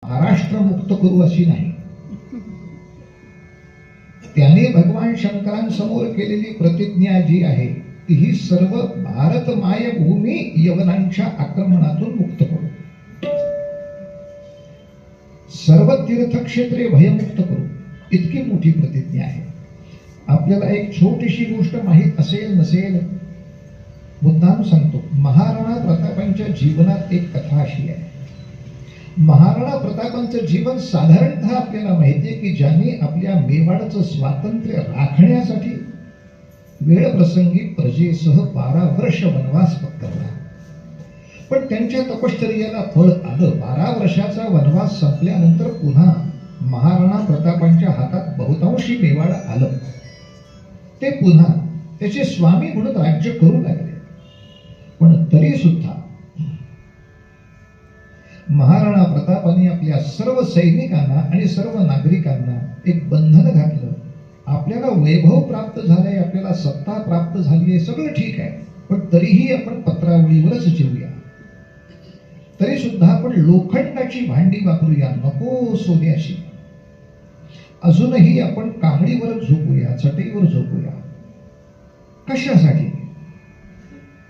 महाराष्ट्र मुक्त करू अशी नाही. त्याने भगवान शंकरांसमोर केलेली प्रतिज्ञा जी आहे ती ही सर्व भारत मायभूमी यवनांच्या आक्रमणातून मुक्त करू, सर्व तीर्थक्षेत्रे भयमुक्त करू, इतकी मोठी प्रतिज्ञा आहे. आपल्याला एक छोटीशी गोष्ट माहीत असेल नसेल मुद्दाम सांगतो. महाराणा प्रतापांच्या जीवनात एक कथा अशी आहे. महाराणा प्रतापांचं जीवन साधारणतः आपल्याला माहिती आहे की ज्यांनी आपल्या मेवाडचं स्वातंत्र्य राखण्यासाठी वेळ प्रसंगी प्रजेसह 12 वर्ष वनवास पत्करला. पण त्यांच्या तपश्चर्येला फळ आलं. 12 वर्षाचा वनवास संपल्यानंतर पुन्हा महाराणा प्रतापांच्या हातात बहुतांशी मेवाड आलं. ते पुन्हा त्याचे स्वामी म्हणून राज्य करू लागले. पण तरी सुद्धा महाराणा प्रतापांनी आपल्या सर्व सैनिकांना आणि सर्व नागरिकांना एक बंधन घातलं. आपल्याला वैभव प्राप्त झालंय, आपल्याला सत्ता प्राप्त झाली आहे, सगळं ठीक आहे, पण तरीही आपण पत्रावळीवरच जेवूया. तरी सुद्धा आपण लोखंडाची भांडी वापरूया, नको सोन्याची. अजूनही आपण कांबळीवर झोपूया, चटईवर झोपूया. कशासाठी?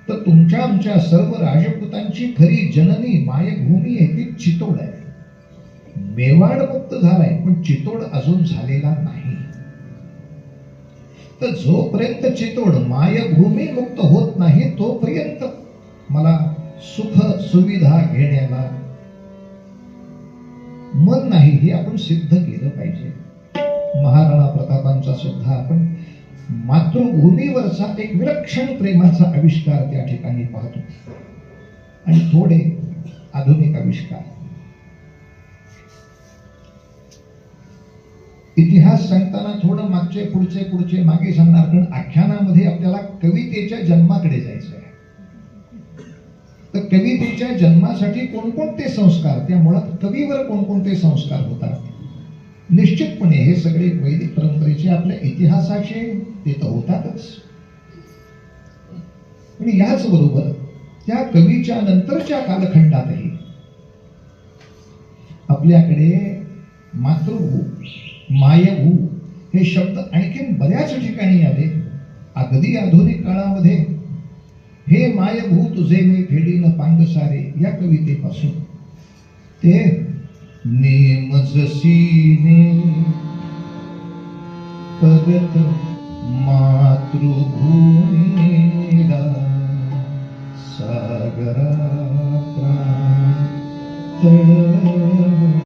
तर तुमच्या आमच्या सर्व राजपुतांची खरी जननी मायभूमी आहे ती चितोड आहे. मेवाड मुक्त झालाय पण चितोड अजून झालेला नाही. तर जोपर्यंत चितोड मायभूमी मुक्त होत नाही तोपर्यंत मला सुख सुविधा घेण्याला मन नाही, हे आपण सिद्ध केलं पाहिजे. महाराणा प्रतापांचा सुद्धा आपण मातृभूमीवरचा एक विलक्षण प्रेमाचा आविष्कार त्या ठिकाणी पाहतो. आणि थोडे आधुनिक आविष्कार. इतिहास सांगताना थोडं मागचे पुढचे मागे सांगणार, कारण आख्यानामध्ये आपल्याला कवितेच्या जन्माकडे जायचं आहे. तर कवितेच्या जन्मासाठी कोणकोणते संस्कार, त्या मुळात कवीवर कोणकोणते संस्कार होतात? निश्चितपणे हे सगळे वैदिक परंपरेचे, आपल्या इतिहासाचे ते तर होतातच. आणि याच बरोबर त्या कवीच्या नंतरच्या कालखंडातही आपल्याकडे मातृभू, मायभू हे शब्द आणखीन बऱ्याच ठिकाणी आले. अगदी आधुनिक काळामध्ये हे मायभू तुझे मी फेडीन पांगसारे या कवितेपासून ते नेम जसीने परत मातृभूमी